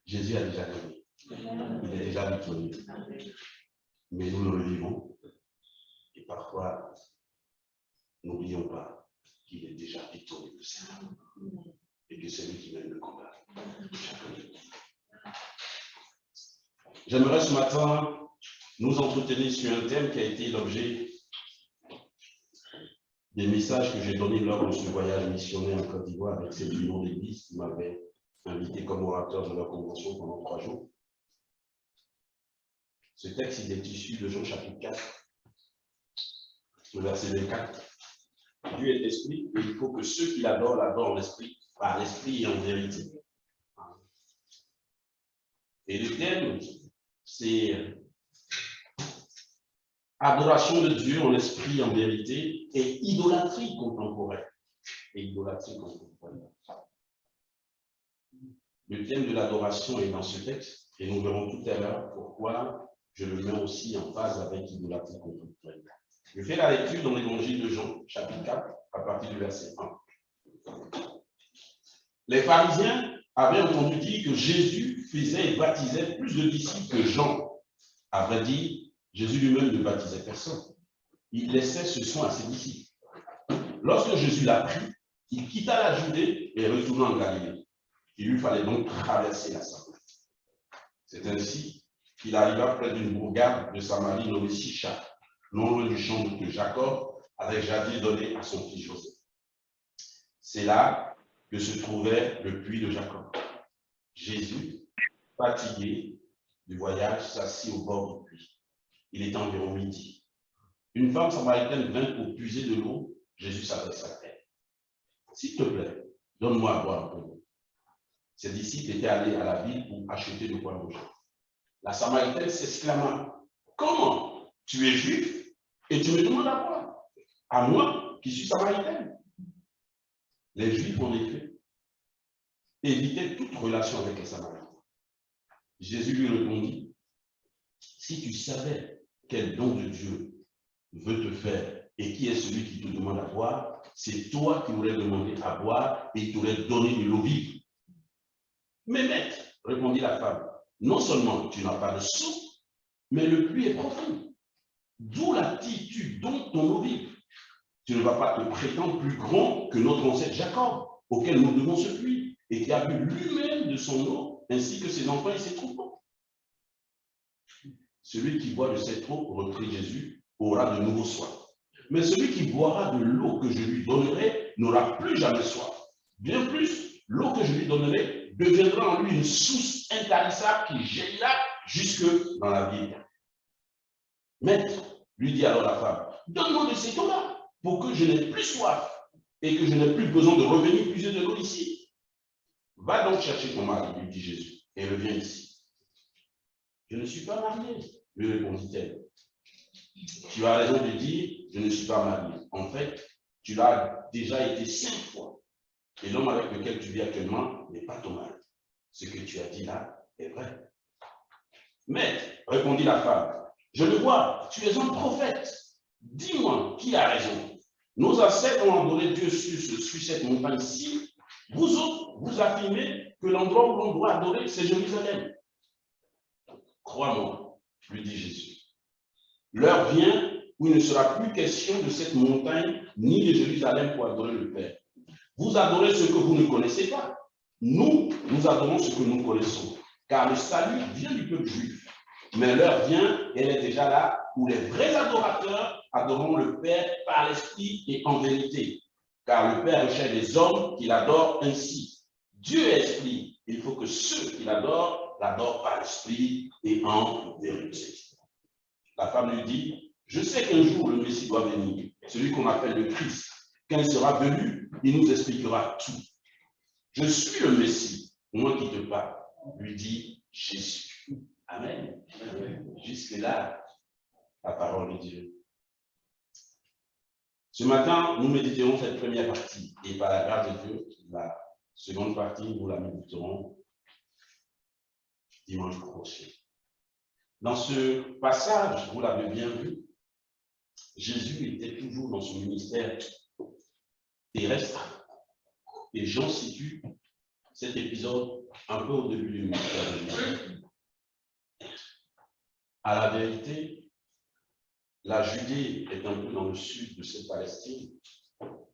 Jésus a déjà gagné. Il est déjà victorieux. Mais nous le vivons. Et parfois, n'oublions pas qu'il est déjà victorieux, le Seigneur. Et que c'est lui qui mène le combat. J'aimerais ce matin nous entretenir sur un thème qui a été l'objet des messages que j'ai donnés lors de ce voyage missionnaire en Côte d'Ivoire avec cette union d'église qui m'avait invité comme orateur de la convention pendant 3 jours. Ce texte, il est issu de Jean chapitre 4, le verset 24. Dieu est esprit et il faut que ceux qui l'adorent l'adorent en l'esprit, par l'esprit et en vérité. Et le thème, c'est adoration de Dieu en esprit et en vérité et idolâtrie contemporaine. Le thème de l'adoration est dans ce texte et nous verrons tout à l'heure pourquoi je le mets aussi en phase avec idolâtrie contemporaine. Je fais la lecture dans l'évangile de Jean, chapitre 4, à partir du verset 1. Les pharisiens avaient entendu dire que Jésus faisait et baptisait plus de disciples que Jean. À vrai dire, Jésus lui-même ne baptisait personne. Il laissait ce soin à ses disciples. Lorsque Jésus l'apprit, il quitta la Judée et retourna en Galilée. Il lui fallait donc traverser la Samarie. C'est ainsi qu'il arriva près d'une bourgade de Samarie nommée Sychar, non loin du champ que Jacob avait jadis donné à son fils Joseph. C'est là que se trouvait le puits de Jacob. Jésus, fatigué du voyage, s'assit au bord du puits. Il était environ midi. Une femme samaritaine vint pour puiser de l'eau. Jésus s'adressa à elle. « S'il te plaît, donne-moi à boire un peu d'eau. » Ses disciples étaient allés à la ville pour acheter de quoi manger. La Samaritaine s'exclama, « Comment? Tu es juif et tu me demandes à boire? À moi qui suis samaritaine? » Les Juifs, en effet, évitaient toute relation avec les Samaritains. Jésus lui répondit, « Si tu savais quel don de Dieu veut te faire et qui est celui qui te demande à boire, c'est toi qui aurais demandé à boire et il t'aurait donné de l'eau vive. » « Mais maître, répondit la femme, non seulement tu n'as pas de seau, mais le puits est profond. D'où l'attitude donc ton eau vive? Tu ne vas pas te prétendre plus grand que notre ancêtre Jacob, auquel nous devons ce puits, et qui a bu lui-même de son eau, ainsi que ses enfants et ses troupeaux. Celui qui boit de cette eau, reprit Jésus, aura de nouveau soif. Mais celui qui boira de l'eau que je lui donnerai n'aura plus jamais soif. Bien plus, l'eau que je lui donnerai deviendra en lui une source intarissable qui jaillira jusque dans la vie éternelle. Maître, lui dit alors la femme, donne-moi de cette eau-là pour que je n'ai plus soif et que je n'ai plus besoin de revenir puiser de l'eau ici. Va donc chercher ton mari, lui dit Jésus, et reviens ici. Je ne suis pas mariée, lui répondit-elle. Tu as raison de dire, je ne suis pas mariée. En fait, tu l'as déjà été 5 fois. Et l'homme avec lequel tu vis actuellement n'est pas ton mari. Ce que tu as dit là est vrai. Maître, répondit la femme, je le vois, tu es un prophète. Dis-moi qui a raison. Nos ancêtres ont adoré Dieu sur cette montagne-ci. Vous autres, vous affirmez que l'endroit où l'on doit adorer, c'est Jérusalem. Crois-moi, lui dit Jésus. L'heure vient où il ne sera plus question de cette montagne ni de Jérusalem pour adorer le Père. Vous adorez ce que vous ne connaissez pas. Nous, nous adorons ce que nous connaissons. Car le salut vient du peuple juif. Mais l'heure vient, et elle est déjà là, où les vrais adorateurs adoreront le Père par l'esprit et en vérité. Car le Père recherche des hommes qui l'adorent ainsi. Dieu est esprit. Il faut que ceux qui l'adorent par l'esprit et en vérité. La femme lui dit, je sais qu'un jour le Messie doit venir, celui qu'on appelle le Christ. Quand il sera venu, il nous expliquera tout. Je suis le Messie, moi qui te parle, lui dit Jésus. Amen. Jusque-là, la parole de Dieu. Ce matin, nous méditerons cette première partie et par la grâce de Dieu, la seconde partie, nous la méditerons dimanche prochain. Dans ce passage, vous l'avez bien vu, Jésus était toujours dans son ministère terrestre et Jean situe cet épisode un peu au début du ministère de Jésus. À la vérité, la Judée est un peu dans le sud de cette Palestine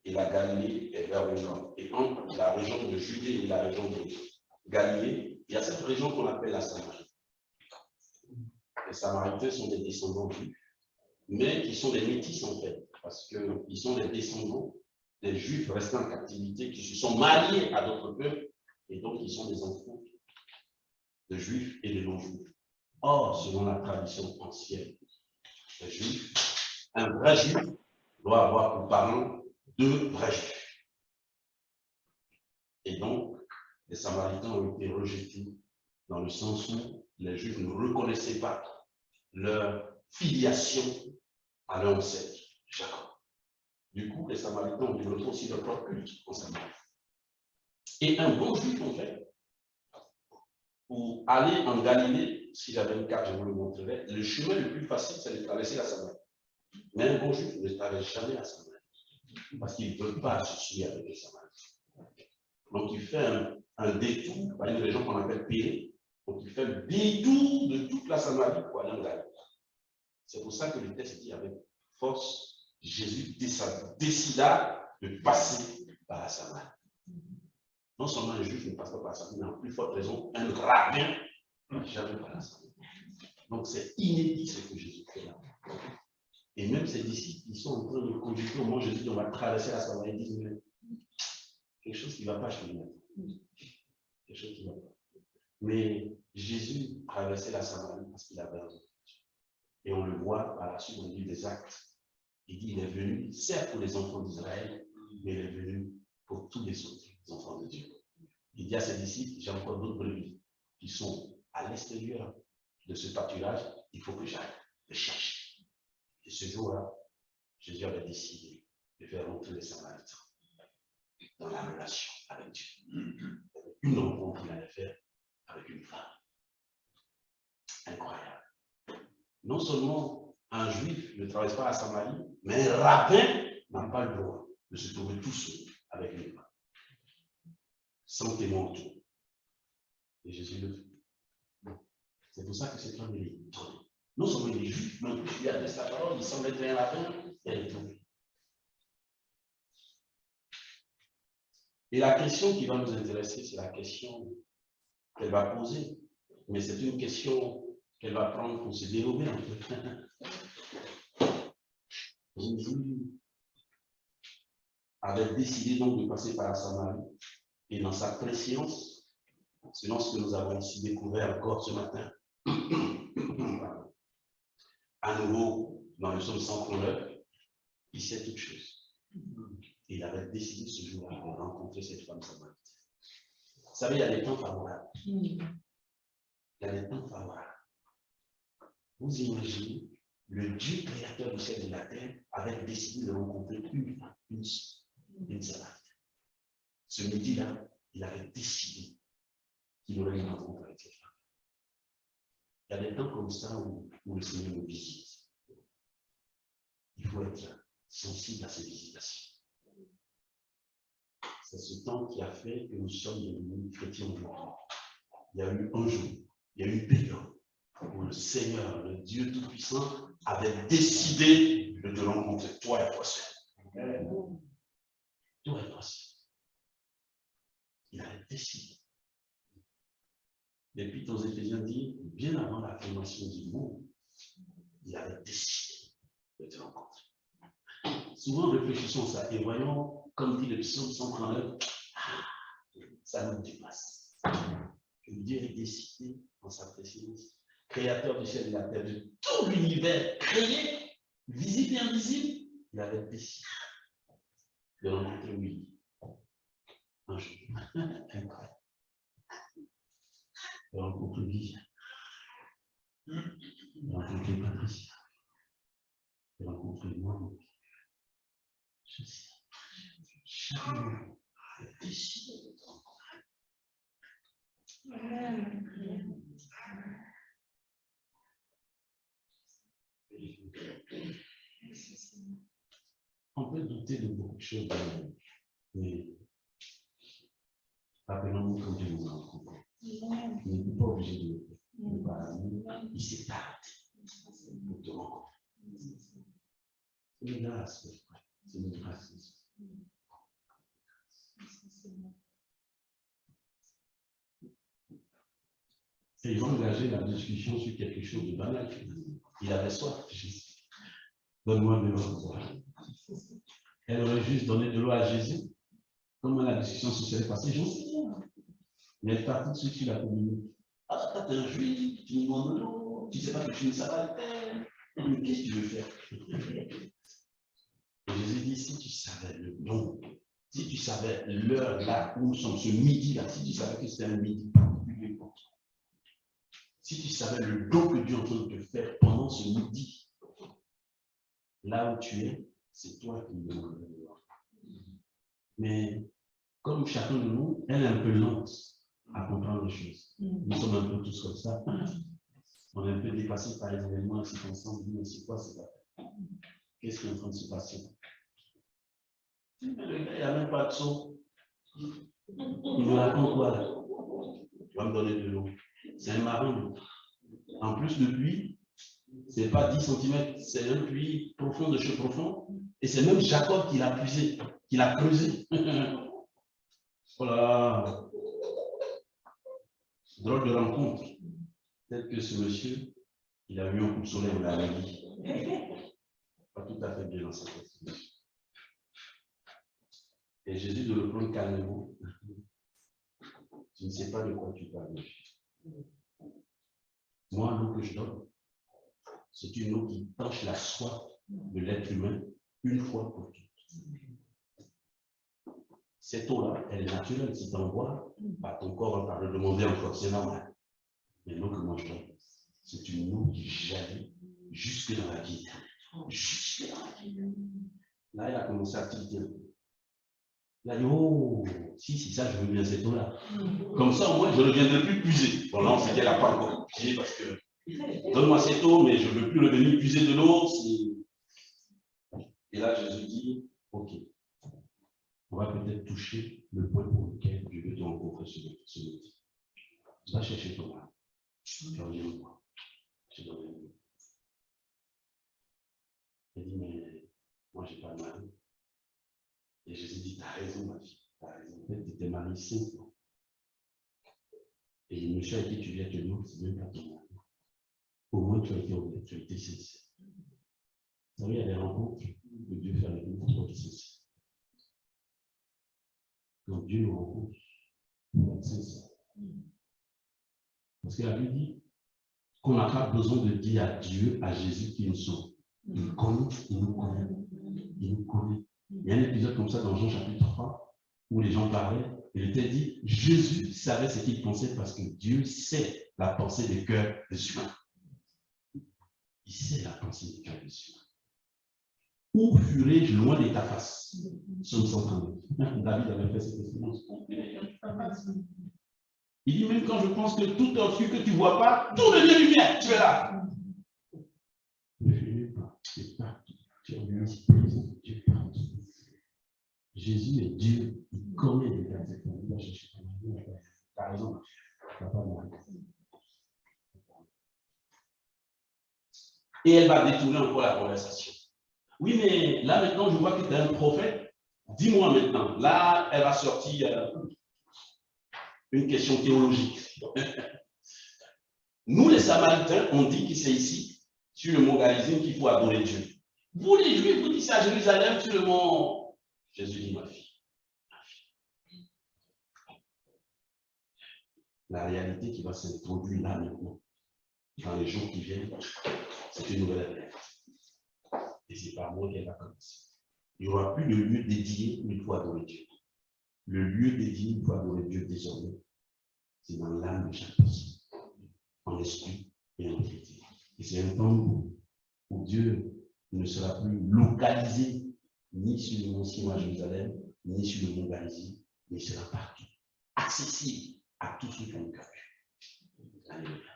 et la Galilée est vers le nord. Et entre la région de Judée et la région de Galilée, il y a cette région qu'on appelle la Samarie. Les Samaritains sont des descendants juifs, mais qui sont des métis en fait, parce qu'ils sont des descendants des Juifs restés en captivité, qui se sont mariés à d'autres peuples, et donc ils sont des enfants de Juifs et de non-Juifs. Or, selon la tradition ancienne des Juifs, un vrai Juif doit avoir pour parent deux vrais Juifs. Et donc, les Samaritains ont été rejetés dans le sens où les Juifs ne reconnaissaient pas leur filiation à leur ancêtre, Jacob. Du coup, les Samaritains ont développé aussi leur propre culte en Samarie. Et un bon Juif, en fait, pour aller en Galilée, si j'avais une carte, je vous le montrerai, le chemin le plus facile, c'est de traverser la Samarie. Mais un bon Juif ne traverse jamais la Samarie, parce qu'il ne veut pas associer avec les Samaritains. Donc, il fait un détour par une région qu'on appelle Pérée. Donc, il fait le détour de toute la Samarie pour aller en Galilée. C'est pour ça que le texte dit avec force, Jésus décida de passer par la Samarie. Non seulement un juif ne passe pas par la Samarie, mais en plus forte raison, un rabbin ne jamais par la Samarie. Donc c'est inédit ce que Jésus fait là. Et même ses disciples, ils sont en train de cogiter au moment où Jésus dit on va traverser la Samarie, ils disent mais quelque chose qui ne va pas chez nous. Quelque chose qui ne va pas. Mais Jésus traversait la Samarie parce qu'il avait un autre. Et on le voit par la suite dans le livre des Actes. Il dit, il est venu, certes pour les enfants d'Israël, mais il est venu pour tous les autres enfants de Dieu. Il dit à ses disciples, j'ai encore d'autres brebis qui sont à l'extérieur de ce pâturage, il faut que j'aille les chercher. Et ce jour-là, Jésus avait décidé de faire rentrer les Samaritains dans la relation avec Dieu. Une rencontre qu'il allait faire avec une femme. Incroyable. Non seulement un juif ne traverse pas la Samarie, mais un rabbin n'a pas le droit de se trouver tout seul avec une femme, sans témoin autour. Et Jésus le fait. C'est pour ça que cette femme est étonnée. Non seulement il est juif, mais en plus il adresse la parole, il semble être un rabbin, et elle est tombée. Et la question qui va nous intéresser, c'est la question qu'elle va poser. Mais c'est une question qu'elle va prendre pour se dérober en fait. Jésus avait décidé donc de passer par la Samarie. Et dans sa préscience, selon ce que nous avons ici découvert encore ce matin, à nouveau, dans le psaume 139, il sait toute chose. Et il avait décidé ce jour-là de rencontrer cette femme samaritaine. Vous savez, il y a des temps favorables. Il y a des temps favorables. Vous imaginez, le Dieu créateur du ciel et de la terre avait décidé de rencontrer une samaritaine. Ce midi-là, il avait décidé qu'il aurait une rencontre avec cette femme. Il y a des temps comme ça où le Seigneur nous visite. Il faut être sensible à ces visitations. C'est ce temps qui a fait que nous sommes devenus chrétiens aujourd'hui. Il y a eu un jour, il y a eu une période où le Seigneur, le Dieu Tout-Puissant, avait décidé de te rencontrer, toi et toi seul. Toi et toi seul. Il avait décidé. L'Épître aux Éphésiens dit, bien avant la formation du monde, il avait décidé de te rencontrer. Souvent, réfléchissons à ça et voyons, comme dit le psaume 139, ça nous dépasse. Que Dieu ait décidé en sa préscience, créateur du ciel et de la terre, de tout l'univers créé, visible et invisible, il avait décidé de rencontrer lui un jour. Incroyable. De rencontrer lui. De rencontrer Patricia. De rencontrer moi. Je sais. Chaque moment, il a décidé de te rencontrer. On peut douter de beaucoup de choses, mais Rappelons-nous quand Dieu nous a rencontrés. Il n'est pas obligé de parler. Il s'est arrêté pour te rencontrer. C'est une grâce, c'est une grâce. Et ils ont engagé la discussion sur quelque chose de banal. Il avait soif. Donne-moi de l'eau. Elle aurait juste donné de l'eau à Jésus. Comment la discussion se serait passée, j'en sais rien. Mais elle est partie de ce qui l'a communiqué. Ah, toi, t'es un juif, tu me demandes de l'eau, tu ne sais pas que tu ne sais pas le faire. Mais qu'est-ce que tu veux faire? Et Jésus dit, si tu savais le don, si tu savais l'heure là où nous sommes, ce midi-là, si tu savais que c'était un midi, si tu savais le don que Dieu est en train de te faire pendant ce midi, là où tu es, c'est toi qui me demandes de l'eau. Mais comme chacun de nous, elle est un peu lente à comprendre les choses. Nous sommes un peu tous comme ça. On est un peu dépassés par les événements ainsi ensemble. Mais c'est quoi cette affaire? Qu'est-ce qui est en train de se passer? Le gars, il n'y a même pas de son. Il me raconte quoi là? Tu vas me donner de l'eau. C'est un marin. En plus, le puits, ce n'est pas 10 cm, c'est un puits profond de chez profond. Et c'est même Jacob qui l'a puisé, qui l'a creusé. Voilà. Drôle de rencontre. Peut-être que ce monsieur, il a eu un coup de soleil, on l'a dit. Pas tout à fait bien dans sa tête. Et Jésus de le prendre calmement. Tu ne sais pas de quoi tu parles. Moi, l'eau que je donne, c'est une eau qui tanche la soif de l'être humain une fois pour toutes. Cette eau-là, elle est naturelle. Si tu en bois, bah, ton corps va le demander encore, c'est normal. Mais l'eau que moi je donne, c'est une eau qui jaillit jusque dans la vie. Jusque dans la vie. Là, il a commencé à tilter. Il a dit, oh, si, ça, je veux bien cette eau-là. Comme ça, au moins, je ne reviendrai plus puiser. Bon, là, on sait qu'elle n'a pas encore puisé parce que donne-moi cette eau, mais je ne veux plus revenir puiser de l'eau. Et là, Jésus dit, ok, on va peut-être toucher le point pour lequel je veux te rencontrer ce midi. Va chercher ton âme. Je reviens moi. Je donne une. Il dit, mais moi, je n'ai pas de mari. Et Jésus dit, tu as raison, ma fille. Tu as raison. En fait, tu étais mariée 5 ans. Et le monsieur à qui tu viens te dire, c'est même pas ton mari. Au moins, tu as été honnête, tu as été sincère. Vous savez, il y a des rencontres que Dieu fait avec nous pour être sincère. Quand Dieu nous rencontre, il faut être sincère. Parce que la Bible dit qu'on n'a pas besoin de dire à Dieu, à Jésus qui nous sommes. Il connaît, il nous connaît. Il nous connaît. Il y a un épisode comme ça dans Jean chapitre 3 où les gens parlaient et il était dit, Jésus savait ce qu'il pensait parce que Dieu sait la pensée des cœurs des humains. Il sait la pensée des cœurs des humains. Où fuirai-je loin de ta face? Ce ne s'entendait. David avait fait cette expérience. Il dit, même quand je pense que tout obscur que tu ne vois pas, tout devient lumière, tu es là. Ne fuis pas, tu es partout. Tu es omniprésent, tu es partout. Jésus est Dieu, il connaît les cas. Il va chercher ton mari. Par exemple, tu n'as pas de mari. Et elle va détourner encore la conversation. Oui, mais là maintenant, je vois que tu es un prophète. Dis-moi maintenant. Là, elle va sortir une question théologique. Nous, les Samaritains, on dit que c'est ici, sur le mont Garizim, qu'il faut adorer Dieu. Vous, les Juifs, vous dites ça à Jérusalem, sur le mont. Jésus dit, ma fille. La réalité qui va s'introduire là maintenant, dans les jours qui viennent, c'est une nouvelle réalité. Et c'est par moi qu'elle va commencer. Il n'y aura plus de lieu dédié où il faut adorer Dieu. Le lieu dédié où il faut adorer Dieu désormais, c'est dans l'âme de chaque personne, en esprit et en vérité. Et c'est un temps où Dieu ne sera plus localisé ni sur le mont Sion à Jérusalem, ni sur le mont Garizim, mais il sera partout, accessible à tous ceux qui ont le cœur. Alléluia.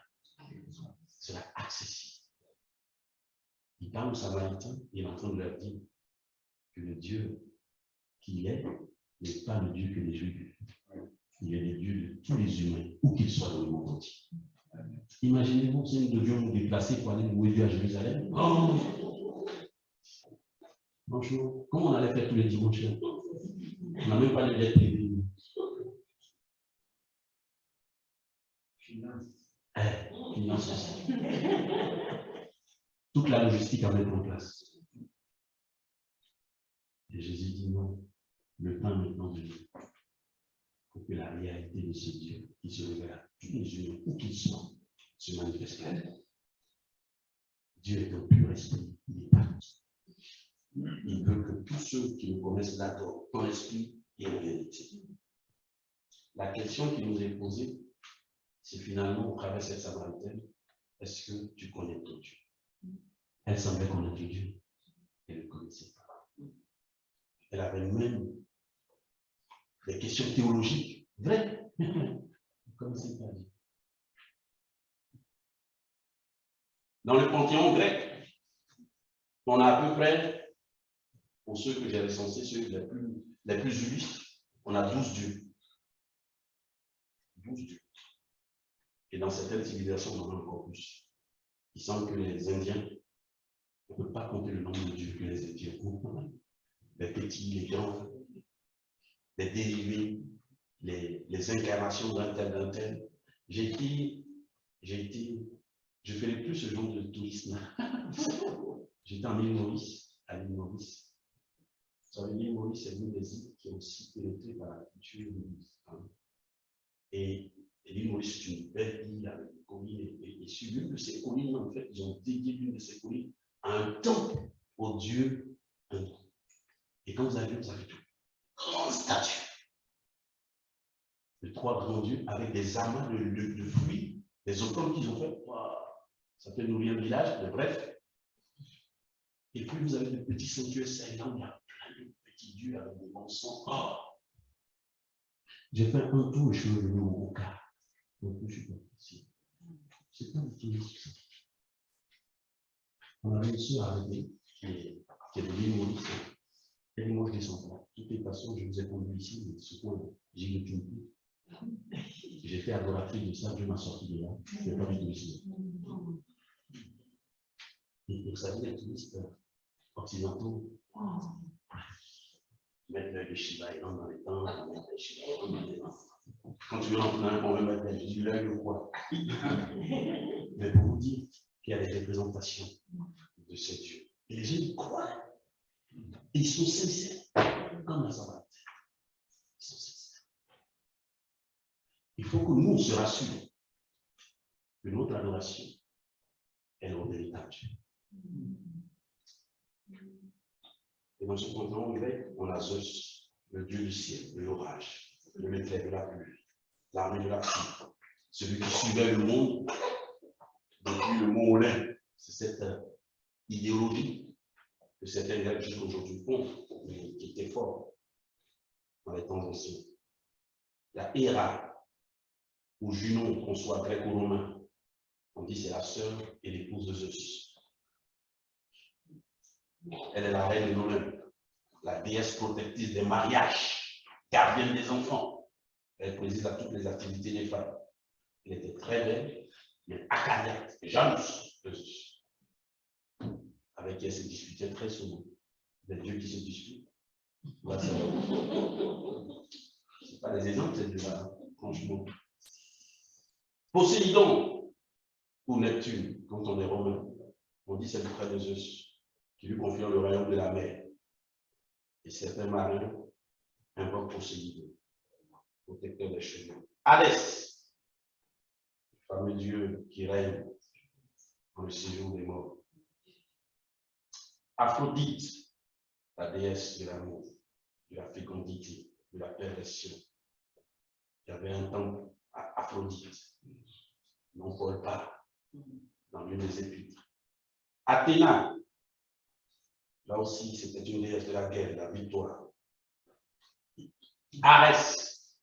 Il sera accessible. Il parle aux Samaritains, il est en train de leur dire que le Dieu qu'il est n'est pas le Dieu que les Juifs. Il est le Dieu de tous les humains, où qu'ils soient dans le monde entier. Imaginez-vous si nous devions nous déplacer pour aller louer Dieu à Jérusalem. Oh, franchement, comment on allait faire tous les dimanches? On n'a même pas les lettres privées. Finance aussi. Toute la logistique à mettre en place. Et Jésus dit non, le temps maintenant de Dieu. Pour que la réalité de ce Dieu qui se révèle à tous les humains, où qu'ils soient, se manifeste clairement. Dieu est un pur esprit, il est partout. Il veut que tous ceux qui le connaissent l'adorent en esprit et en vérité. La question qui nous est posée, c'est finalement, au travers de cette Samaritaine, est-ce que tu connais ton Dieu? Elle semblait connaître Dieu. Elle ne le connaissait pas. Elle avait même des questions théologiques vraies. Comme c'est pas dit. Dans le panthéon grec, on a à peu près, pour ceux que j'ai recensés, ceux les plus illustres, on a 12 dieux. 12 dieux. Et dans certaines civilisations, on en a encore plus. Il semble que les Indiens, on ne peut pas compter le nombre de dieux que les Indiens ont. Les petits, les grands, les dérivés, les incarnations d'un tel. Je ne fais plus ce genre de tourisme. J'étais en île Maurice, à l'île Maurice. Vous savez, l'île Maurice, c'est l'une des îles qui est aussi pénétrée par la culture musulmane. Et l'île Maurice, c'est une belle île avec des collines. Et sur l'une de ces collines, en fait, ils ont dédié l'une de ces collines à un temple au Dieu hindou. Et quand vous avez tout, grande statue de 3 grands dieux avec des amas de fruits, des autochtones qu'ils ont fait. Wow. Ça peut nourrir le village, mais bref. Et puis vous avez de petits sanctuaires saillants, il y a plein de petits dieux avec des mensonges. Oh. J'ai fait un tour, je suis revenu au cas. Donc je suis parti ici. C'est pas du tout ça. On avait une soeur avec qui est de l'île Maurice. Elle dit, moi je descends pas. De toute façon, je vous ai conduit ici, mais ce point, j'y retourne plus. J'ai fait adoratrice de ça, Dieu m'a sorti de là. Je ne fais pas du tout ici. Et vous savez, les touristes occidentaux mettent l'œil de Shiva et dans les temps, quand tu veux en prendre un, on veut mettre l'œil ou quoi. Mais pour vous dire qu'il y a des représentations de ces dieux. Et les gens croient. Et ils sont sincères, comme la Sabbath. Ils sont sincères. Il faut que nous, on se rassure que notre adoration est au véritable Dieu. Et dans ce panthéon grec, on a Zeus, le dieu du ciel, de l'orage, le l'éclair de la pluie, l'armée de la pluie, celui qui suivait le monde depuis le mont Olympe. C'est cette idéologie que certains Grecs jusqu'aujourd'hui ont, mais qui était fort dans les temps anciens. Il y a Héra, ou Junon, qu'on soit grec ou romain, on dit c'est la sœur et l'épouse de Zeus. Elle est la reine de l'Olympe, la déesse protectrice des mariages, gardienne des enfants. Elle préside à toutes les activités des femmes. Elle était très belle, mais acariate, Janus de Zeus, avec qui elle se disputait très souvent. Les dieux qui se disputent. Là, ce n'est pas des exemples, ces dieux-là, franchement. Poséidon, ou Neptune, quand on est romain, on dit c'est le frère de Zeus, qui lui confie le royaume de la mer. Et certains marins invoquent Poséidon, protecteur des chevaux. Hadès, le fameux dieu qui règne dans le séjour des morts. Aphrodite, la déesse de l'amour, de la fécondité, de la perversion. Il y avait un temple à Aphrodite, non Paul parle, dans l'une des épîtres. Athéna, là aussi, c'était une déesse de la guerre, de la victoire. Arès,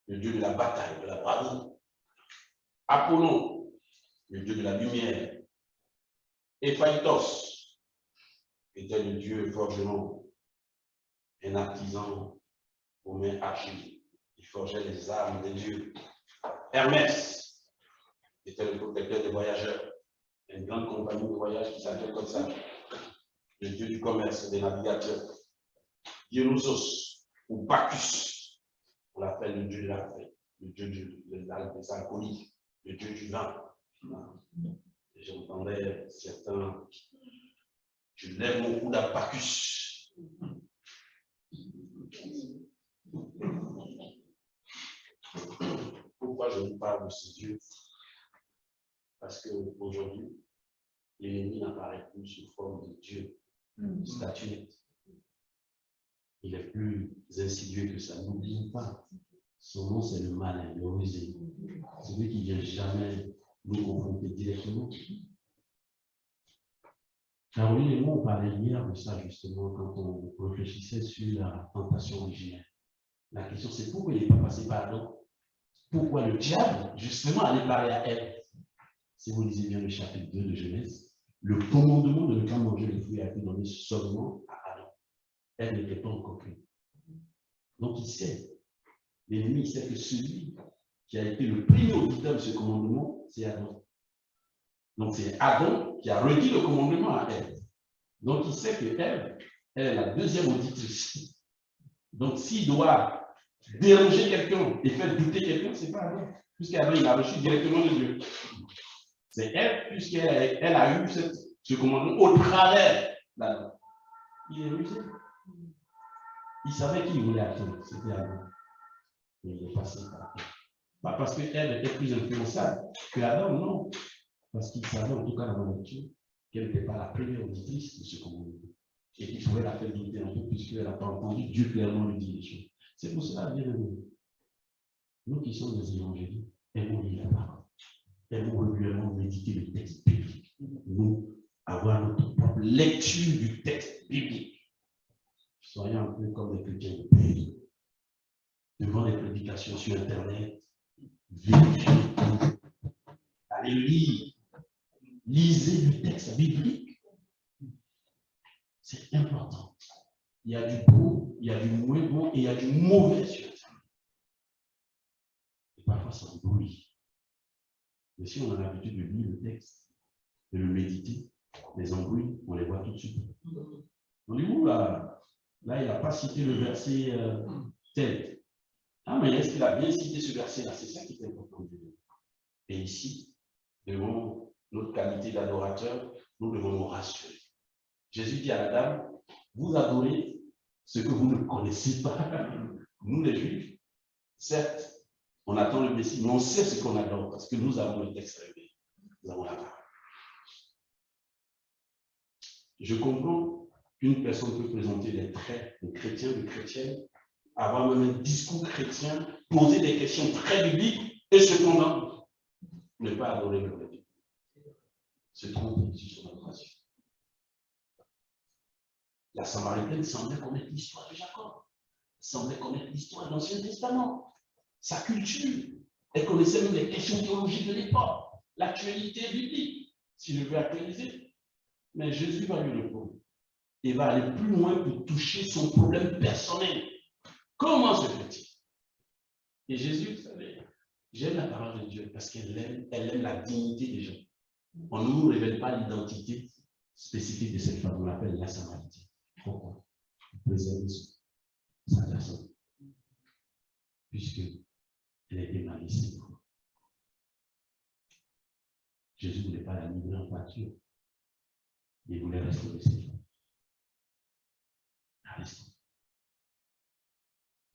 le dieu de la bataille, de la bravoure. Apollon, le dieu de la lumière. Héphaïstos, était le dieu forgeron, un artisan aux mains archives et forgeait les armes des dieux. Hermès était le protecteur des voyageurs. Une grande compagnie de voyage qui s'appelle comme ça. Le dieu du commerce, des navigateurs. Dionysos ou Bacchus, on l'appelle le dieu de la fête, le dieu des alcooliques, le dieu du vin. J'entendais certains, je lève mon coude à Bacchus. Pourquoi je vous parle de ce Dieu? Parce qu'aujourd'hui, l'ennemi n'apparaît plus sous forme de Dieu, statuette. Il est plus insidieux que ça. N'oublions pas, son nom c'est le malin, le rusé. Celui qui ne vient jamais nous confronter directement. Caroline et moi, on parlait hier de ça justement quand on réfléchissait sur la tentation originelle. La question c'est pourquoi il n'est pas passé par là? Pourquoi le diable, justement, allait parler à elle? Si vous lisez bien le chapitre 2 de Genèse, le commandement de ne pas manger le fruit a été donné seulement à Adam. Elle n'était pas encore crue. Donc il sait, l'ennemi sait que celui qui a été le premier auditeur de ce commandement, c'est Adam. Donc c'est Adam qui a redit le commandement à elle. Donc il sait qu'elle, elle est la deuxième auditrice. Donc s'il doit déranger quelqu'un et faire douter quelqu'un, ce n'est pas Adam. Puisqu'Adam, il a reçu directement de Dieu. C'est elle, puisqu'elle a eu ce commandement au travers d'Adam. Il est rusé. Il savait qu'il voulait attendre, c'était Adam. Mais il est passé par elle. Pas parce qu'elle était plus influençable que Adam, non. Parce qu'il savait, en tout cas dans la nature, qu'elle n'était pas la première auditrice de ce commandement. Et qu'il pouvait la faire douter un peu, puisqu'elle n'a pas entendu Dieu clairement lui dire les choses. C'est pour cela, bien aimé, nous qui sommes des évangéliques, aimons lire la parole. Aimons régulièrement méditer le texte biblique. Nous, avoir notre propre lecture du texte biblique. Soyons un peu comme des chrétiens de pays. Devant les prédications sur Internet, vérifiez tout. Allez lire. Lisez le texte biblique. C'est important. Il y a du bon, il y a du moins bon et il y a du mauvais sur ça. Et parfois, ça embrouille. Mais si on a l'habitude de lire le texte, de le méditer, les embrouilles, on les voit tout de suite. On dit, oula, là, il n'a pas cité le verset tel. Ah, mais est-ce qu'il a bien cité ce verset-là? C'est ça qui est important. Et ici, devant notre qualité d'adorateur, nous devons nous rassurer. Jésus dit à la dame, vous adorez ce que vous ne connaissez pas. Nous, les Juifs, certes, on attend le Messie, mais on sait ce qu'on adore parce que nous avons le texte révélé. Nous avons la parole. Je comprends qu'une personne peut présenter des traits de chrétien, de chrétienne, avoir même un discours chrétien, poser des questions très bibliques et cependant ne pas adorer le vrai Dieu. Se tromper sur son adoration. La Samaritaine semblait connaître l'histoire de Jacob, semblait connaître l'histoire de l'Ancien Testament, sa culture. Elle connaissait même les questions théologiques de l'époque, l'actualité biblique, s'il le veut actualiser. Mais Jésus va lui répondre. Il va aller plus loin pour toucher son problème personnel. Comment se fait-il? Et Jésus, vous savez, j'aime la parole de Dieu parce qu'elle aime la dignité des gens. On ne nous révèle pas l'identité spécifique de cette femme, on l'appelle la Samaritaine. Pourquoi? Pour préserver sa personne. Puisqu'elle était mal laissée. Jésus ne voulait pas la livrer en pâture. Il voulait restaurer ses femmes.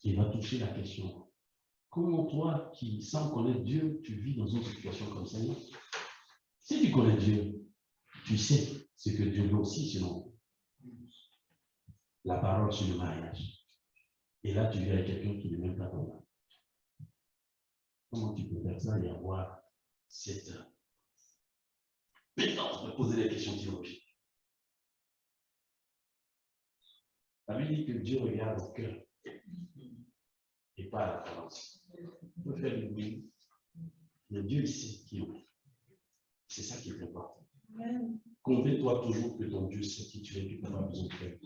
Il va toucher la question. Comment toi, qui sans connaître Dieu, tu vis dans une situation comme ça? Si tu connais Dieu, tu sais ce que Dieu veut aussi selon la parole sur le mariage. Et là, tu verras quelqu'un qui n'est même pas ton mari. Comment tu peux faire ça et avoir cette pétence de poser des questions théologiques? La Bible dit que Dieu regarde au cœur et pas à l'apparence. On peut faire du bruit, mais Dieu sait qui on est. C'est ça qui est important. Convainc-toi toujours que ton Dieu sait qui tu es, tu n'as pas besoin de faire.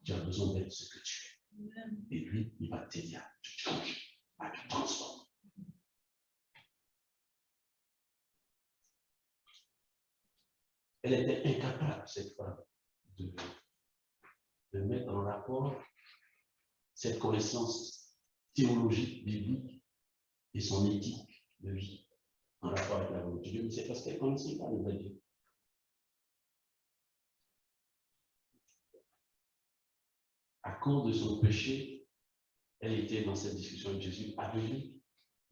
Tu as besoin d'être ce que tu es. Et lui, il va t'aider à te changer, à te elle était incapable, cette femme, de mettre en rapport cette connaissance théologique, biblique et son éthique de vie en rapport avec la volonté de Dieu. Mais c'est parce qu'elle ne connaissait pas le vrai Dieu. À cause de son péché, elle était dans cette discussion avec Jésus aveuglée.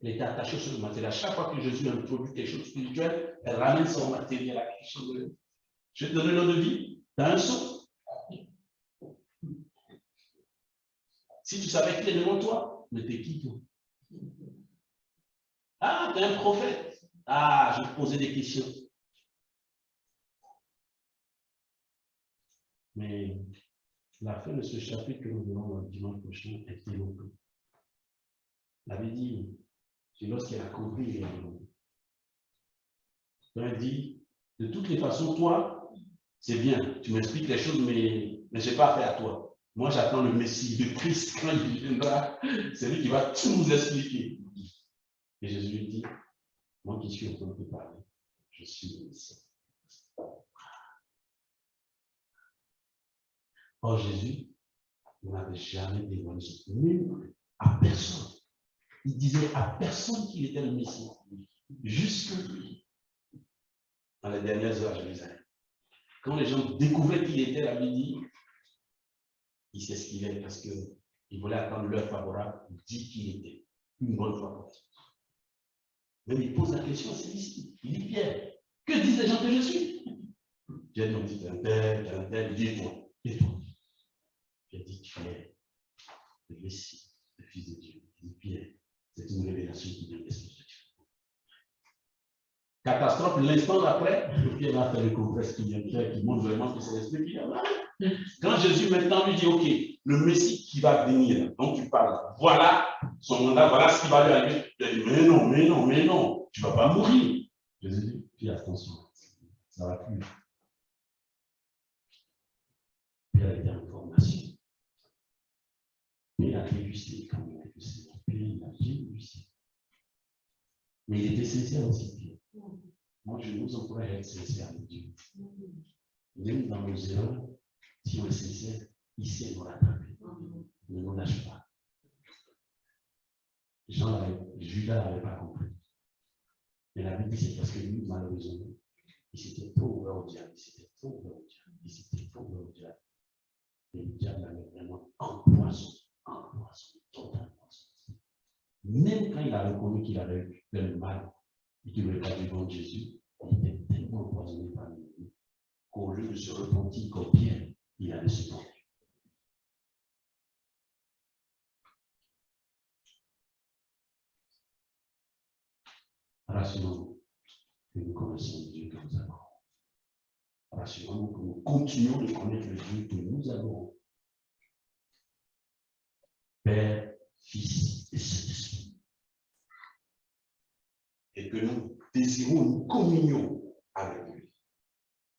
Elle était attachée sur le matériel. À chaque fois que Jésus introduit quelque chose de spirituel, elle ramène son matériel à quelque chose de... Je vais te donner l'eau de vie. Tu as un seau. Si tu savais qui est devant toi, mais t'es qui toi? Ah, tu es un prophète. Ah, je vais te poser des questions. Mais la fin de ce chapitre que nous verrons le dimanche prochain est éloquente. La Bible dit, c'est lorsqu'elle a compris, elle dit, de toutes les façons, toi, c'est bien, tu m'expliques les choses, mais je n'ai pas affaire à toi. Moi, j'attends le Messie, le Christ, quand il viendra, c'est lui qui va tout nous expliquer. Et Jésus lui dit, moi qui suis en train de te parler, je suis le Messie. Or, Jésus n'avait jamais dévoilé ce même à personne. Il disait à personne qu'il était le Messie. Jusque lui, dans les dernières heures à Jérusalem. Quand les gens découvraient qu'il était, la Bible dit, il sait ce qu'il est parce qu'il voulait attendre l'heure favorable pour dire qu'il était une bonne fois pour toutes. Même il pose la question à ses disciples. Il dit, Pierre, que disent les gens que je suis? Pierre nous dit, un tel, il dit, et toi? Et toi? Pierre dit, tu es le Messie, le Fils de Dieu. Il dit, Pierre, c'est une révélation qui vient d'Esprit de Dieu. Catastrophe, l'instant d'après, Pierre a fait le congrès qui vient Pierre, qui montre vraiment que c'est l'Esprit qui est là. Quand Jésus maintenant lui dit, OK, le Messie qui va venir, dont tu parles, voilà son mandat, voilà ce qui va lui arriver. Il a dit, mais non, tu ne vas pas mourir. Jésus dit, fais attention, ça va plus. Pierre était en formation. Mais il a dégusté quand même que c'est mon Pierre, il a dégusté. Mais il était sincère aussi, Pierre. Moi, je nous encourage à être sincères avec Dieu. Même dans nos erreurs, si on est sincère, il sait nous rattraper. Ne nous lâche pas. Judas n'avait pas compris. Mais la Bible dit c'est parce que lui, malheureusement, il s'était trop ouvert au diable. Et le diable l'avait vraiment empoisonné, totalement empoisonné. Même quand il a reconnu qu'il avait fait le mal et qu'il n'aurait pas devant Jésus, il était tellement empoisonné par l'ennemi qu'au lieu de se repentir comme Pierre, il allait se pendu. Rassurons-nous que nous connaissons le Dieu que nous avons. Rassurons-nous que nous continuons de connaître le Dieu que nous avons. Père, Fils et Saint-Esprit. Et que nous désirons une communion avec lui.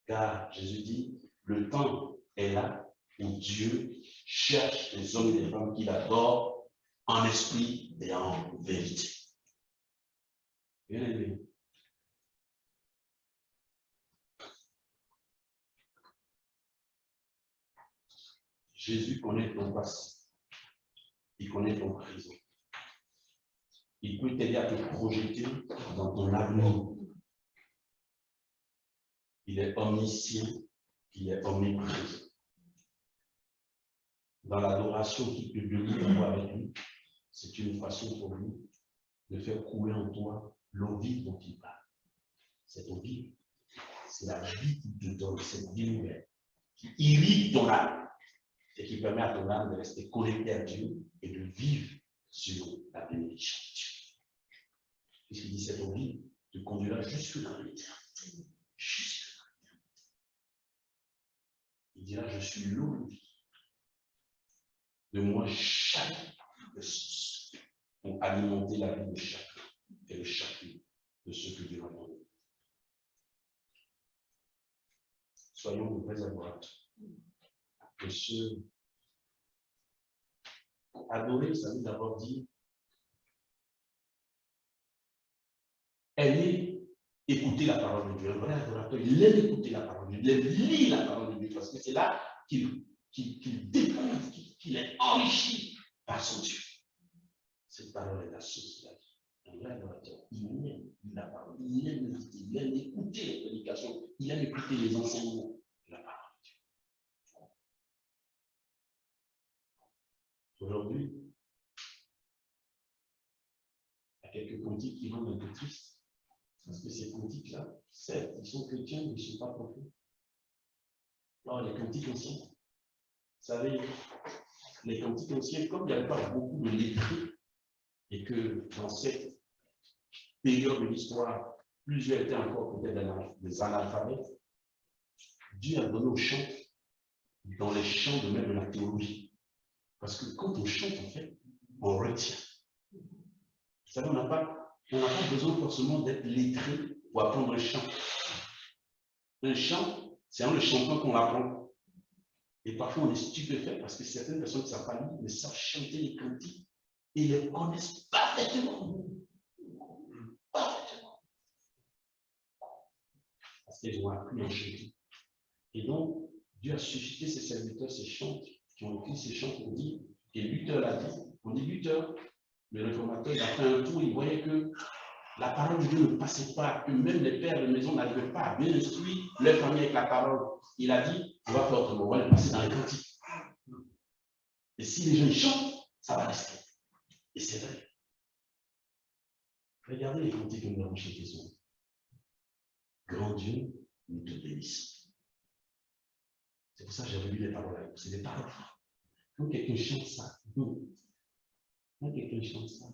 Car Jésus dit, le temps est là où Dieu cherche les hommes et les femmes qu'il adore en esprit et en vérité. Bien aimé. Jésus connaît ton passé. Il connaît ton présent. Il peut t'aider à te projeter dans ton avenir. Il est omniscient, il est omniprésent. Dans l'adoration qu'il peut venir avec lui, c'est une façon pour lui de faire couler en toi l'eau vive dont il parle. Cette eau vive, c'est la vie qui te donne, cette vie nouvelle, qui irrigue ton âme et qui permet à ton âme de rester connectée à Dieu et de vivre sur la bénédiction de Dieu. Puisqu'il dit cette eau vive te conduira jusque dans l'éternité. Jusque dans l'éternité. Il dira, je suis l'eau de vie. De moi, chaque ressource pour alimenter la vie de chacun et de chacune de ceux que Dieu a donné. Soyons de vrais adorateurs. De ceux. Adorer, ça veut d'abord dire aimer écouter la parole de Dieu. Un vrai adorateur, il aime écouter la parole de Dieu, il aime lire la parole de Dieu, parce que c'est là qu'il découvre, qu'il est enrichi par son Dieu. Cette parole est la source de la vie. Un vrai adorateur, il aime la parole, il aime méditer, il aime écouter les prédications, il aime écouter les enseignements de la parole de Dieu. Aujourd'hui, il y a quelques cantiques qui rendent un peu tristes. Parce que ces cantiques-là, certes, ils sont chrétiens, mais ils ne sont pas prophètes. Alors, les cantiques anciens, vous savez, les cantiques anciens, comme il n'y avait pas beaucoup de lettrés, et que dans cette période de l'histoire, plusieurs étaient encore peut-être des analphabètes, Dieu a donné aux chants, dans les chants de même de la théologie. Parce que quand on chante, en fait, on retient. Vous savez, on n'a pas besoin forcément d'être lettré pour apprendre un chant. Un chant, c'est en le chantant qu'on l'apprend. Et parfois, on est stupéfait parce que certaines personnes qui ne savent pas lire, mais savent chanter les cantiques et les connaissent parfaitement. Parfaitement. Parce qu'elles ont appris à chanter. Et donc, Dieu a suscité ces serviteurs, ces chants, qui ont écrit ces chants qu'on dit, et Luther l'a dit. On dit Luther, le réformateur, il a fait un tour, il voyait que la parole de Dieu ne passait pas, que même les pères de maison n'arrivaient pas à bien instruire leur famille avec la parole. Il a dit, on va faire autrement, on va le passer dans les cantiques. Et si les gens chantent, ça va rester. Et c'est vrai. Regardez les cantiques que nous avons chantés ce matin. Grand Dieu, nous te bénissons. C'est pour ça que j'ai relu les paroles là. C'est des paroles. Quand quelqu'un chante ça, quand quelqu'un chante ça,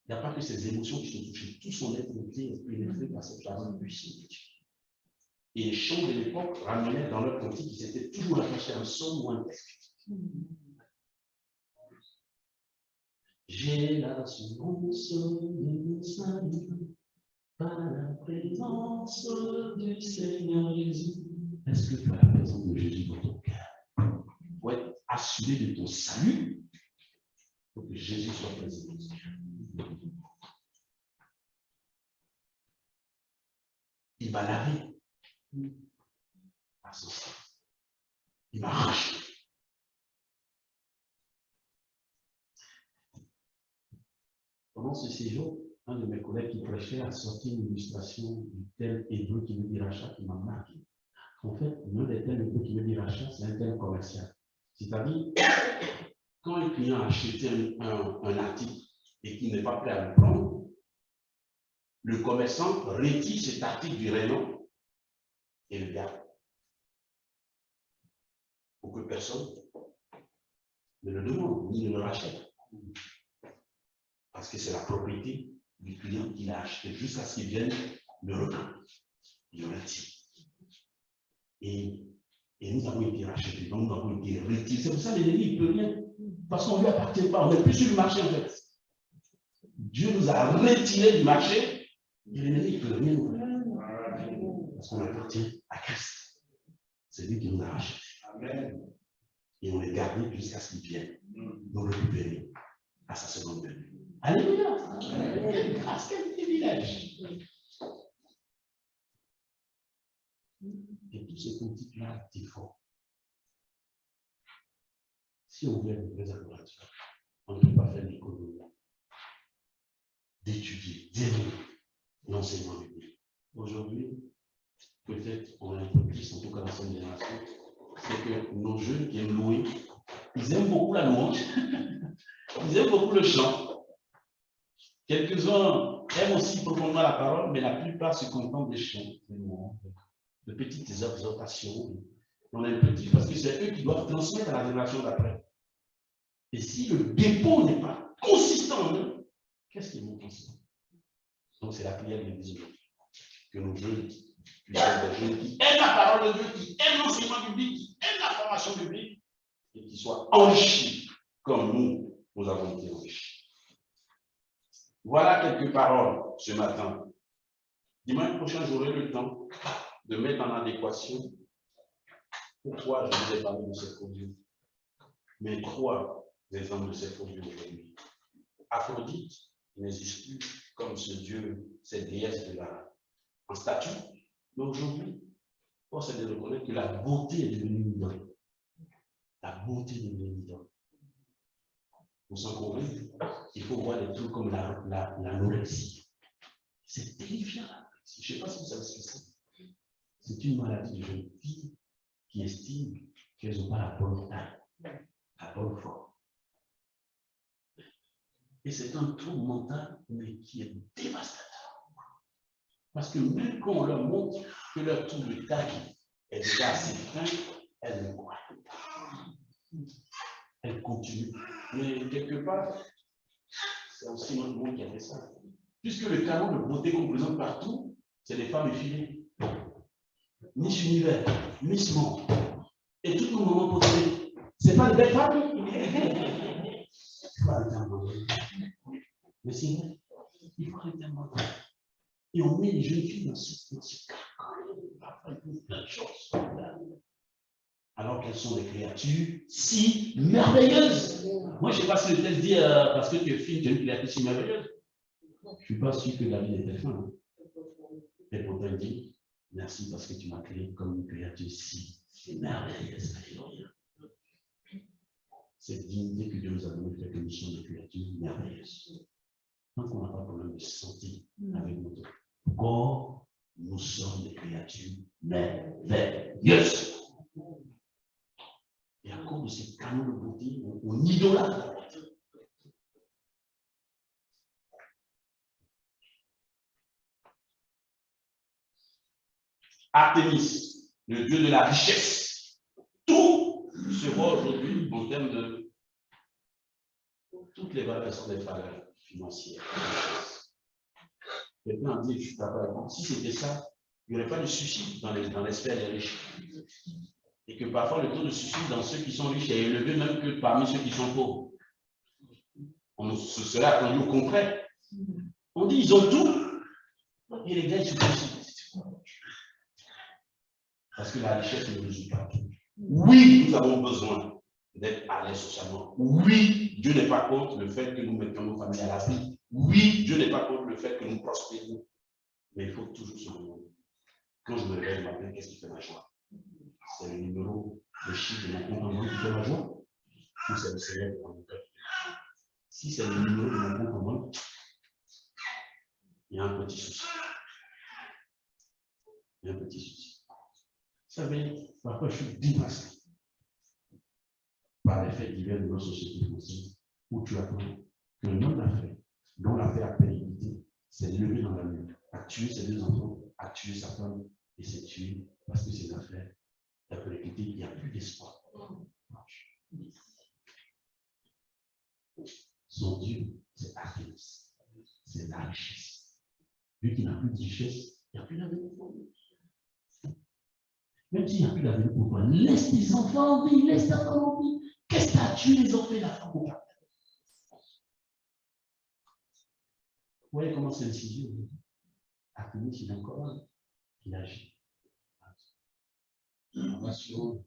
il n'y a pas que ces émotions qui sont touchées. Tout son être entier est pénétré par cette parole puissante de Dieu. Et les chants de l'époque ramenaient dans leur cantique, ils étaient toujours attachés à un son ou un texte. J'ai l'assurance de mon salut par la présence du Seigneur Jésus. Est-ce que tu as la présence de Jésus dans ton cœur? Pour être assuré de ton salut, il faut que Jésus soit présent dans ton cœur. Il m'a lavé à son sang. Il m'a racheté. Pendant ce séjour, un de mes collègues qui prêchait a sorti une illustration du tel hébreu qui veut dire rachat qui m'a marqué. En fait, l'un des tels hébreux qui veut dire rachat, c'est un tel commercial. C'est-à-dire, quand un client a acheté un article et qu'il n'est pas prêt à le prendre, le commerçant retire cet article du rayon et le garde. Pour que personne ne le demande ni ne le rachète. Parce que c'est la propriété du client qui l'a acheté jusqu'à ce qu'il vienne le reprendre. Il le retire. Et nous avons été rachetés, donc nous avons été retirés. C'est pour ça que l'ennemi ne peut rien. Parce qu'on ne lui appartient pas. On n'est plus sur le marché en fait. Dieu nous a retirés du marché et l'ennemi ne peut rien nous faire. Parce qu'on appartient à Christ. C'est lui qui nous a rachetés. Amen. Et on est gardé jusqu'à ce qu'il vienne nous récupérer à sa seconde venue. Alléluia! Quelle grâce, quel privilège! Et tous ces cantiques-là défendent. Si on veut être des adorateurs, on ne peut pas faire l'économie d'étudier, d'aimer l'enseignement biblique. Aujourd'hui, peut-être on a un peu plus, en tout cas dans cette génération, c'est que nos jeunes qui aiment louer, ils aiment beaucoup la louange, ils aiment beaucoup le chant. Quelques-uns aiment aussi profondément la parole, mais la plupart se contentent des chants, de petites exhortations. On a un petit parce que c'est eux qui doivent transmettre à la génération d'après. Et si le dépôt n'est pas consistant en eux, qu'est-ce qu'ils vont transmettre? Donc c'est la prière de l'Église aujourd'hui. Que nos jeunes, des jeunes qui aiment la parole de Dieu, qui aiment l'enseignement biblique, qui aiment la formation biblique, et qui soient enrichis comme nous avons été enrichis. Voilà quelques paroles ce matin. Dimanche prochain, j'aurai le temps de mettre en adéquation pourquoi je vous ai parlé de cette produit. Mais 3 exemples de cette produit aujourd'hui. Aphrodite n'existe plus comme ce dieu, cette déesse en statut. Mais aujourd'hui, force est de reconnaître que la beauté est devenue une idole. La beauté est devenue une idole. Vous s'en convainquez? Il faut voir des trucs comme l'anorexie. C'est terrifiant. Je ne sais pas si vous savez ce que c'est. C'est une maladie de jeunes filles qui estiment qu'elles n'ont pas la bonne taille, la bonne forme. Et c'est un trouble mental, mais qui est dévastateur. Parce que même quand on leur montre que leur tour de taille est déjà assez fin, elles ne croient pas. Elles continuent. Mais quelque part, c'est aussi notre monde qui a fait ça. Puisque le canon de beauté qu'on présente partout, c'est des femmes effilées. Miss Univers, Miss Monde. Et tout le moment posé. C'est pas une belle femme. Mais c'est vrai. Il faut arrêter un moment. Et on met les jeunes filles dans ce carcan. Parfois, elles font plein de choses. Alors qu'elles sont des créatures si merveilleuses. Moi, je ne sais pas si le texte dit parce que tu es fille, tu es une créature si merveilleuse. Je ne suis pas sûr que David était fin. Hein. Et pourtant, il dit merci parce que tu m'as créé comme une créature si merveilleuse. Alléluia. Cette dignité que Dieu nous a donnée fait que nous sommes des créatures merveilleuses. Donc, on n'a pas de problème de santé avec notre corps. Nous sommes des créatures merveilleuses. Et à cause de ces canons de beauté, on idolâtre la beauté. Artémis, le dieu de la richesse. Tout se voit aujourd'hui en termes de... Toutes les valeurs sont des valeurs financières. Quelqu'un a dit, je suis d'accord, si c'était ça, il n'y aurait pas de suicide dans les sphères des riches. Et que parfois le taux de suicide dans ceux qui sont riches est élevé même que parmi ceux qui sont pauvres. Ce serait attendu au contraire. On dit ils ont tout et les gars ils se suicident. Parce que la richesse ne résout pas tout. Oui, nous avons besoin d'être à l'aise socialement. Oui, Dieu n'est pas contre le fait que nous mettions nos familles à l'abri. Oui, Dieu n'est pas contre le fait que nous prospérions. Mais il faut toujours se demander. Quand je me réveille le matin, qu'est-ce qui fait ma joie? C'est le numéro, le chiffre de mon compte en banque qui fait ma joie? Ou c'est le salaire de mon cœur? Si c'est le numéro de mon compte en banque, il y a un petit souci. Il y a un petit souci. Vous savez, parfois je suis dévasté par les faits divers de nos sociétés françaises où tu apprends qu'un homme d'affaires dont l'affaire a pénibilité s'est levé dans la nuit, a tué ses deux enfants, a tué sa femme et s'est tué parce que ses affaires, la collectivité, il n'y a plus d'espoir. Son Dieu, c'est Artémis, c'est la richesse. Vu qu'il n'a plus de richesse, il n'y a plus d'avenir pour lui. Même s'il n'y a plus d'avenir pour toi, laisse tes enfants en vie, laisse ta femme en vie. Qu'est-ce que tu as tué les enfants et la femme? Vous voyez comment c'est insidieux. Artémis, il est encore là, il agit. On va sur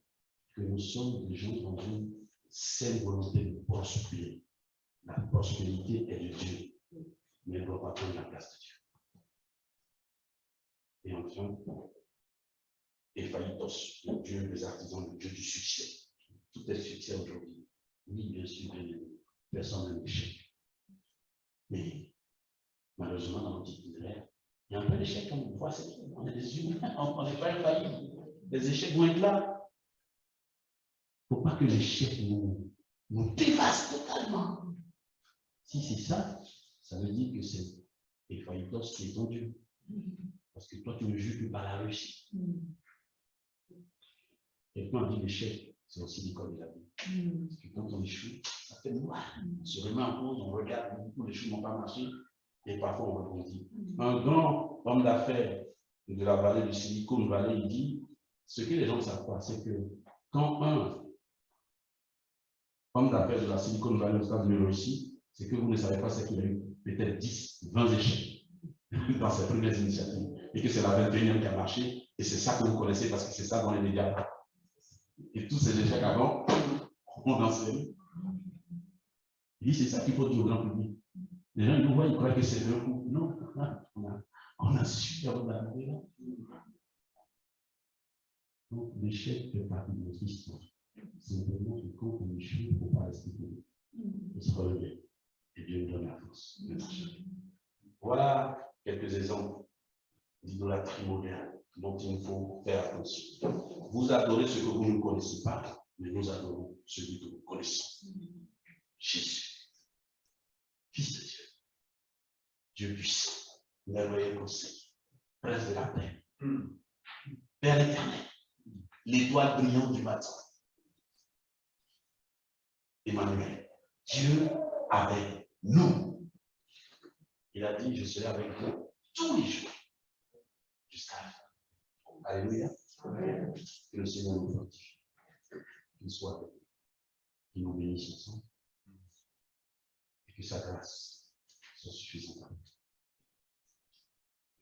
que nous sommes des gens dans une saine volonté de prospérer. La prospérité est de Dieu, mais elle ne doit pas prendre la place de Dieu. Et enfin, Héphaïstos, le Dieu des artisans, le Dieu du succès. Tout est succès aujourd'hui. Oui, bien sûr, personne n'a d'échec. Mais malheureusement, dans notre itinéraire, il y a un peu d'échec comme on voit, on est des humains, on n'est pas infaillible. Les échecs vont être là. Il ne faut pas que l'échec nous dévaste totalement. Si c'est ça, ça veut dire que c'est Héphaïstos qui est ton Dieu. Parce que toi, tu ne juges que par la réussite. Quelqu'un a dit l'échec, c'est aussi l'école de la vie. Parce que quand on échoue, ça fait mal. On se remet en cause, on regarde beaucoup, les choses n'ont pas marché, et parfois on rebondit. Un grand homme d'affaires de la vallée du Silicon Valley, il dit, ce que les gens ne savent pas, c'est que quand un homme d'affaires de la Silicon Valley aux États-Unis réussit, c'est que vous ne savez pas, c'est qu'il a eu peut-être 10, 20 échecs dans ses premières initiatives, et que c'est la 21e qui a marché, et c'est ça que vous connaissez parce que c'est ça dans les médias. Et tous ces échecs avant, on enseigne. Il dit, c'est ça qu'il faut dire au grand public. Les gens, ils nous voient, ils croient que c'est un coup. Non, on a su avant d'arriver là. Donc, l'échec fait partie de notre histoire. Simplement que quand on échoue, il ne faut pas rester debout. Il faut se relever. Et Dieu nous donne la force de marcher. Voilà quelques exemples d'idolâtrie moderne dont il faut faire attention. Vous adorez ce que vous ne connaissez pas, mais nous adorons celui que nous connaissons. Jésus, Fils de Dieu, Dieu puissant, merveilleux conseil, Prince de la paix, Père éternel, l'étoile brillante du matin, Emmanuel, Dieu avec nous. Il a dit, je serai avec vous tous les jours, jusqu'à la fin. Alléluia. Que le Seigneur nous fortifie, qu'il soit avec nous, qu'il nous bénisse ensemble, et que sa grâce soit suffisante.